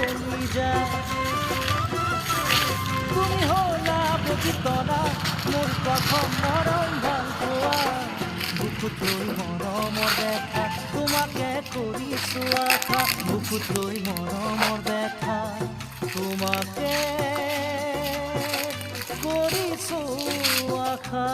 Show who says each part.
Speaker 1: কলিজা তুমি হলা বুজিতনা মোৰ প্ৰথম মৰম ভাল পোৱা বুকুত লৈ মৰমৰ দেখা তোমাকে কৰিছো আশা বুকুত লৈ মৰমৰ দেখা তোমাকে কৰিছো আশা